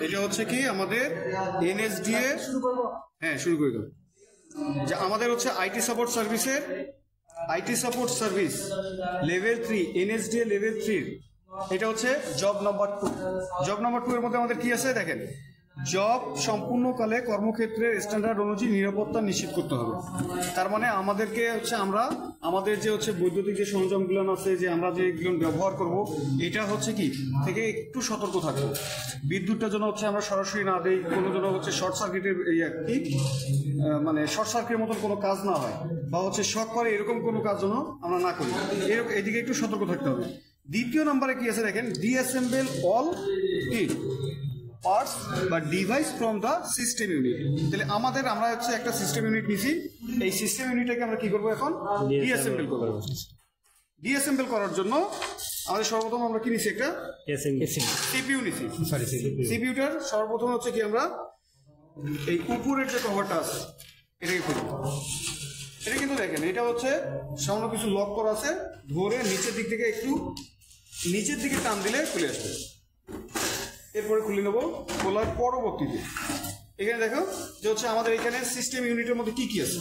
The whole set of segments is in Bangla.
এটা হচ্ছে কি আমাদের এনএসডিএ, হ্যাঁ শুরু করে দেবো, যে আমাদের হচ্ছে আইটি সাপোর্ট সার্ভিসের IT support service level 3 NSDA level 3 এটা হচ্ছে জব নাম্বার 2। জব নাম্বার 2 এর মধ্যে আমাদের কি আছে দেখেন, জব সম্পূর্ণকালে কর্মক্ষেত্রের স্ট্যান্ডার্ড অনুযায়ী নিরাপত্তা নিশ্চিত করতে হবে। তার মানে আমাদেরকে হচ্ছে আমরা আমাদের যে হচ্ছে বৈদ্যুতিক যে সরঞ্জামগুলো আছে, যে আমরা যেগুলো ব্যবহার করব, এটা হচ্ছে কি থেকে একটু সতর্ক থাকবো। বিদ্যুৎটা যেন হচ্ছে আমরা সরাসরি না দেই, কোনো যেন হচ্ছে শর্ট সার্কিটের কি মানে শর্ট সার্কিটের মতন কোনো কাজ না হয়, বা হচ্ছে শক করে এরকম কোনো কাজ যেন আমরা না করি, এরকম এদিকে একটু সতর্ক থাকতে হবে। দ্বিতীয় নম্বরে কি আছে দেখেন, ডিঅ্যাসেম্বল অল কি পার্টস বা device from the system unit. তাহলে আমরা হচ্ছে একটা সিস্টেম ইউনিট নিছি, এই সিস্টেম ইউনিটটাকে আমরা কি করবো এখন ডিঅ্যাসেম্বল করবো। ডিঅ্যাসেম্বল করার জন্য আমাদের সর্বপ্রথম আমরা কি নিছি, একটা সিপিইউ নিছি। সিপিইউটার সর্বপ্রথম হচ্ছে কি আমরা এই উপরের যে কভারটা আছে এটাকে খুলব। এটা কিন্তু দেখেন এটা হচ্ছে সামান্য কিছু লক করা আছে, ধরে নিচের দিক থেকে একটু নিচের দিকে টান দিলে খুলে আসবে। এরপরে খুলে নেব। খোলার পরবর্তীতে এখানে দেখো যে হচ্ছে আমাদের এখানে সিস্টেম ইউনিটের মধ্যে কি কি আছে।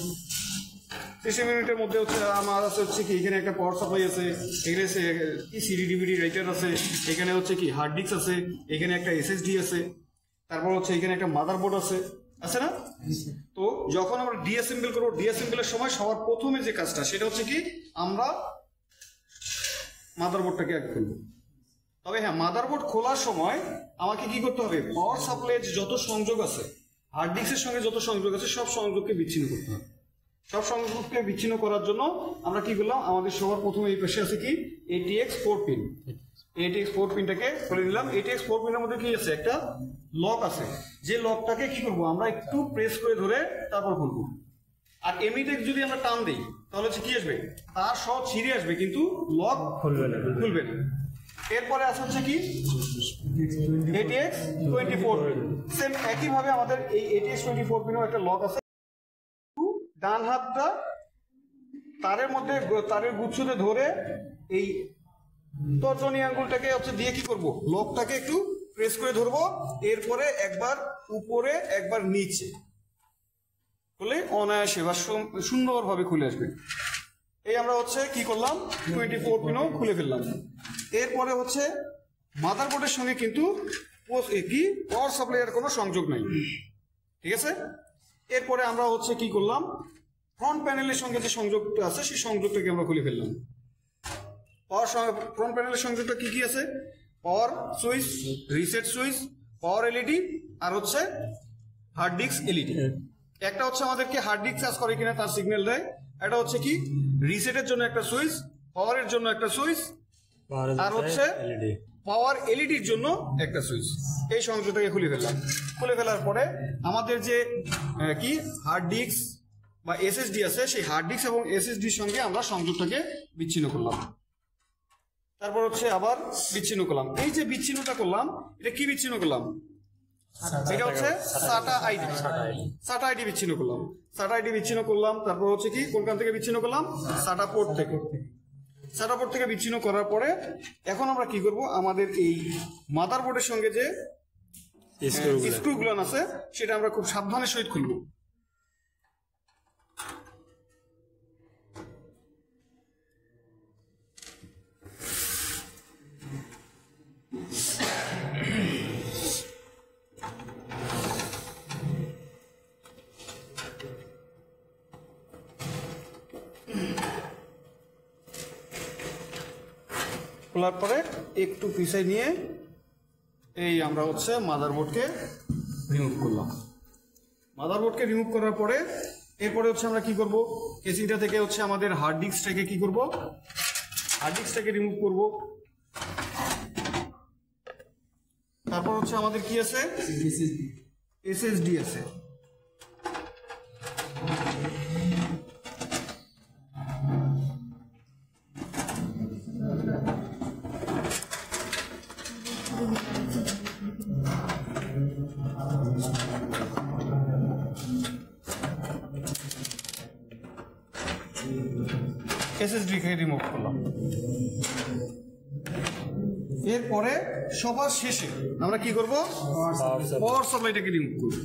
সিস্টেম ইউনিটের মধ্যে হচ্ছে আমার আছে হচ্ছে কি এখানে একটা পাওয়ার সাপ্লাই আছে, এখানে কি সিডি ডিভিডি রাইটার আছে, এখানে হচ্ছে কি হার্ড ডিস্ক আছে, এখানে একটা এসএসডি আছে, তারপর হচ্ছে এখানে একটা মাদারবোর্ড আছে না। তো যখন আমরা ডিঅ্যাসেম্বল করবো, ডিঅ্যাসেম্বলের সময় সবার প্রথমে যে কাজটা সেটা হচ্ছে কি আমরা মাদারবোর্ডটাকে আগে খুলবো। তবে হ্যাঁ, মাদারবোর্ড খোলার সময় আমাকে কি করতে হবে, পাওয়ার সাপ্লাইয়ের যত সংযোগ আছে, হার্ড ডিস্কের সঙ্গে যত সংযোগ আছে সব সংযোগকে বিচ্ছিন্ন করতে হবে। সব সংযোগকে বিচ্ছিন্ন করার জন্য আমরা কি করলাম, আমাদের সবার প্রথমে এই পাশে আছে কি ATX 4 পিন। ATX 4 পিনটাকে খুলে নিলাম। ATX 4 পিনের মধ্যে কি আছে, একটা লক আছে, যে লকটাকে কি করবো আমরা একটু প্রেস করে ধরে তারপর খুলবো। আর এমনিতে যদি আমরা টান দিই তাহলে হচ্ছে কি আসবে, তার সব ছিঁড়ে আসবে কিন্তু লক খুলবে না। এরপরে আছে হচ্ছে কি ATX 24 পিন। সেম একইভাবে আমাদের এই ATX 24 পিনও একটা লক আছে। ডান হাতটা তারের মধ্যে তারের গুচ্ছতে ধরে এই তর্জনী আঙ্গুলটাকে হচ্ছে দিয়ে কি করব, লকটাকে একটু প্রেস করে ধরবো। এরপরে একবার উপরে একবার নিচে খুলে অনায়াসে বা সুন্দরভাবে খুলে আসবে। এই আমরা হচ্ছে কি করলাম, 24 পিনও খুলে ফেললাম। এরপরে হচ্ছে মাদারবোর্ডের সঙ্গে কিন্তু কি পাওয়ার সাপ্লাইয়ের কোনো সংযোগ নাই, ঠিক আছে। এরপরে আমরা হচ্ছে কি করলাম, ফ্রন্ট প্যানেলের সঙ্গে যে সংযোগটা আছে সেই সংযোগটাকে আমরা খুলে ফেললাম। ফ্রন্ট প্যানেলের সংযোগটা কি কি আছে, power switch, reset switch, power LED আর হচ্ছে হার্ড ডিস্ক এলইডি। একটা হচ্ছে আমাদেরকে হার্ড ডিস্ক চার্জ করে কিনা তার সিগন্যাল দেয়, এটা হচ্ছে কি রিসেটের জন্য একটা সুইচ, পাওয়ারের জন্য একটা সুইচ, আর হচ্ছে পাওয়ার এলইডির জন্য একটা সুইচ। এই সংযোগটাকে খুলে ফেললাম। খুলে ফেলার পরে আমাদের যে কি হার্ড ডিস্ক বা এসএসডি আছে, সেই হার্ড ডিস্ক এবং এসএসডির সঙ্গে আমরা সংযোগটাকে বিচ্ছিন্ন করলাম। তারপর হচ্ছে আবার বিচ্ছিন্ন করলাম। এই যে বিচ্ছিন্নটা করলাম, এটা কি বিচ্ছিন্ন করলাম, এটা হচ্ছে SATA আইডি। SATA আইডি বিচ্ছিন্ন করলাম। SATA আইডি বিচ্ছিন্ন করলাম। তারপর হচ্ছে কি কোনখান থেকে বিচ্ছিন্ন করলাম, SATA পোর্ট থেকে। SATA পোর্ট থেকে বিচ্ছিন্ন করার পরে এখন আমরা কি করব, আমাদের এই মাদারবোর্ডের সঙ্গে যে স্ক্রুগুলো আছে সেটা আমরা খুব সাবধানের সহিত খুলব। খোলার পরে একটু পিছাই নিয়ে এই আমরা হচ্ছে মাদারবোর্ডকে রিমুভ করলাম। মাদারবোর্ডকে রিমুভ করার পরে এরপরে হচ্ছে আমরা কি করব, কেসিংটা থেকে হচ্ছে আমাদের হার্ড ডিস্কটাকে কি করব, হার্ড ডিস্কটাকে রিমুভ করব। তারপর হচ্ছে আমাদের কি আছে, এসএসডি আছে। এসএসডি কে রিমুভ করলাম। এরপরে সবার শেষে আমরা কি করব, পাওয়ার সাপ্লাইটাকে রিমুভ করব।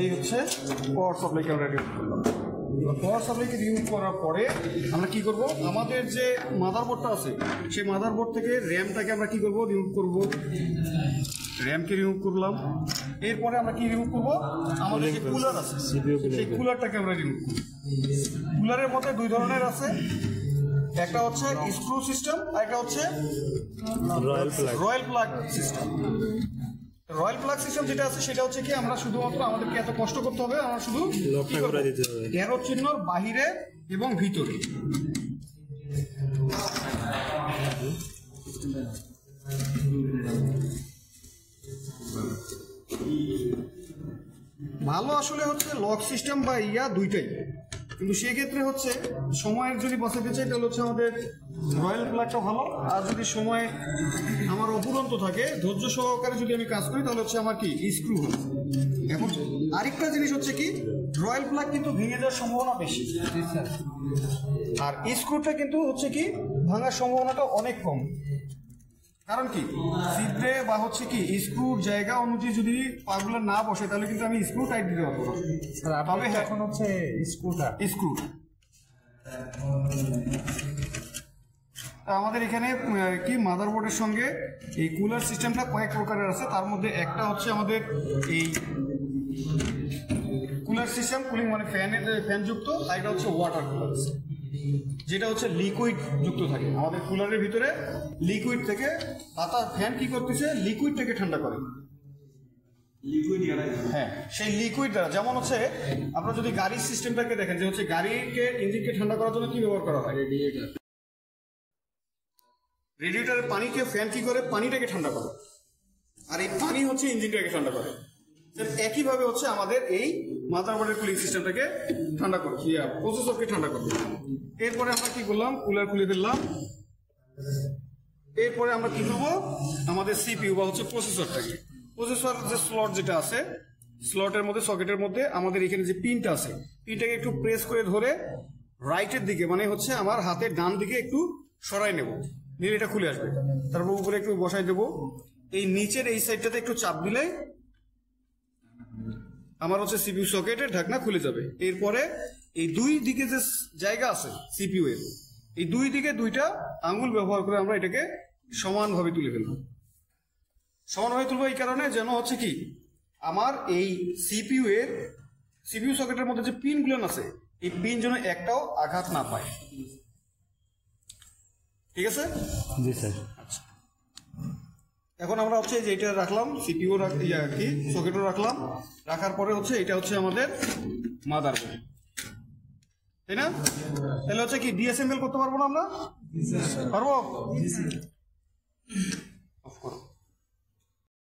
এই হচ্ছে পাওয়ার সাপ্লাইকে আমরা রিমুভ করলাম। পাওয়ার সাপ্লাইকে রিমুভ করার পরে আমরা কি করব, আমাদের যে মাদারবোর্ডটা আছে সেই মাদারবোর্ড থেকে র্যামটাকে আমরা কি করব, রিমুভ করব। র্যামকে রিমুভ করলাম। এরপরে আমরা কি রিমুভ করব, আমাদের যে কুলার আছে সেই কুলারটাকে আমরা রিমুভ করব। কুলারের মধ্যে দুই ধরনের আছে, একটা হচ্ছে স্ক্রু সিস্টেম আর একটা হচ্ছে royal plug system. Royal plug system যেটা আছে সেটা হচ্ছে কি, আমরা শুধুমাত্র আমাদেরকে এত কষ্ট করতে হবে, আমরা শুধু এরো চিহ্নর বাহিরে এবং ভিতরে। ভালো আসলে হচ্ছে লক সিস্টেম বা দুইটাই, কিন্তু সেক্ষেত্রে হচ্ছে সময়ের যদি বাঁচাতে চাই তাহলে হচ্ছে আমাদের রয়্যাল প্লাগটা ভালো। আর যদি সময় আমার অপুরন্ত থাকে, ধৈর্য সহকারে যদি আমি কাজ করি, তাহলে হচ্ছে আমার কি স্ক্রু হবে। এখন আরেকটা জিনিস হচ্ছে কি, রয়্যাল প্লাগ কিন্তু ভেঙে যাওয়ার সম্ভাবনা বেশি, আর স্ক্রুটা কিন্তু হচ্ছে কি ভাঙার সম্ভাবনাটা অনেক কম। কারণ কি, ছিদ্রে বা হচ্ছে কি স্ক্রুর জায়গা অনুযায়ী যদি পাগুলো না বসে তাহলে কিন্তু আমি স্ক্রু টাইট দিতে পারবো না। তবে এখন হচ্ছে স্ক্রু আমাদের এখানে কি মাদারবোর্ডের সঙ্গে এই কুলার সিস্টেমটা কয়েক প্রকারের আছে। তার মধ্যে একটা হচ্ছে আমাদের এই কুলার সিস্টেম, কুলিং মানে ফ্যান যুক্ত, আর এটা হচ্ছে ওয়াটার কুলার, যেটা হচ্ছে লিকুইড যুক্ত থাকে। আমাদের কুলারের ভিতরে লিকুইড থেকে বাতাস, ফ্যান কি করতেছে, লিকুইডটাকে ঠান্ডা করে। হ্যাঁ, সেই লিকুইড দ্বারা, যেমন হচ্ছে আপনারা যদি গাড়ির সিস্টেমটাকে দেখেন, যে হচ্ছে গাড়িকে ইঞ্জিনকে ঠান্ডা করার জন্য কি ব্যবহার করা হয়, রেডিয়েটরের পানিকে ফ্যান কি করে, পানিটাকে ঠান্ডা করে, আর এই পানি হচ্ছে ইঞ্জিনটাকে ঠান্ডা করে। একইভাবে হচ্ছে আমাদের এই মাদারবোর্ডের কুলিং সিস্টেমটাকে ঠান্ডা করবে, প্রসেসরকে ঠান্ডা করবে। এরপরে আমরা কি করলাম, কুলার খুলে ফেললাম। এরপরে আমরা কি করবো, আমাদের সিপিইউ বা হচ্ছে প্রসেসরটাকে, প্রসেসর যে স্লট যেটা আছে, স্লটের মধ্যে সকেটের মধ্যে আমাদের এখানে যে পিনটা আছে, পিনটাকে একটু প্রেস করে ধরে রাইটের দিকে, মানে হচ্ছে আমার হাতের ডান দিকে একটু সরাই নেব, নিলে এটা খুলে আসবে। তারপর উপরে একটু বসাই দেবো। এই নিচের এই সাইডটাতে একটু চাপ দিলে আমার হচ্ছে সিপিইউ সকেটের ঢাকনা খুলে যাবে। এরপরে এই দুই দিকে যে জায়গা আছে সিপিইউ এর, এই দুই দিকে দুইটা আঙ্গুল ব্যবহার করে আমরা এটাকে সমানভাবে তুলে ফেলবো। সমানভাবে তুলবো এই কারণে যেন হচ্ছে কি, আমার এই সিপিইউ সকেটের মধ্যে যে পিনগুলো আছে, এই পিন যেন একটাও আঘাত না পায়। ঠিক আছে? জি স্যার। আচ্ছা, এখন আমরা হচ্ছে যে এটা রাখলাম, সিপিইউ কি সকেটও রাখলাম, রাখার পরে হচ্ছে এটা হচ্ছে আমাদের মাদারবোর্ড, তাই না? তাহলে হচ্ছে কি ডিএসএমএল করতে পারবো না আমরা? পারবো?